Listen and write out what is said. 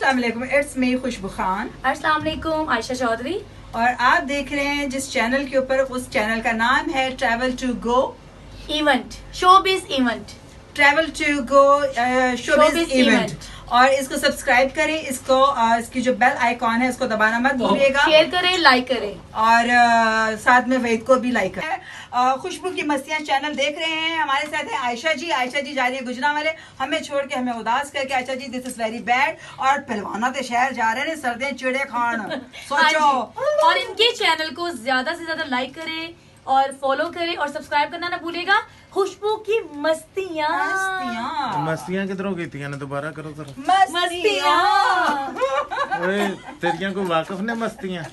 अस्सलाम वालेकुम, it's me खुशबू खान। अस्सलाम वालेकुम, आयशा चौधरी। और आप देख रहे हैं जिस चैनल के ऊपर, उस चैनल का नाम है travel to go event, showbiz event. Travel to go showbiz Showbiz event. Event। और इसको सब्सक्राइब करें, इसको इसकी जो बेल आइकॉन है उसको दबाना मत भूलिएगा। शेयर करें, लाइक करें। और साथ में वहीद को भी लाइक करें। खुशबू की मस्तियां चैनल देख रहे हैं, हमारे साथ है आयशा जी। आयशा जी जा रही है गुजरांवाले, हमें छोड़ के, हमें उदास करके। आयशा जी दिस इज वेरी बैड। और पहलवाना के शहर जा रहे हैं, सर्दे चिड़े खान सोचो। हाँ और इनके चैनल को ज्यादा से ज्यादा लाइक करें और फॉलो करें और सब्सक्राइब करना ना भूलेगा। खुशबू की मस्तियाँ। मस्तियां किधरों की थी ने दोबारा करो जरा। मस्तियाँ। ओए तेरियां कोई वाकफ ने मस्तियां।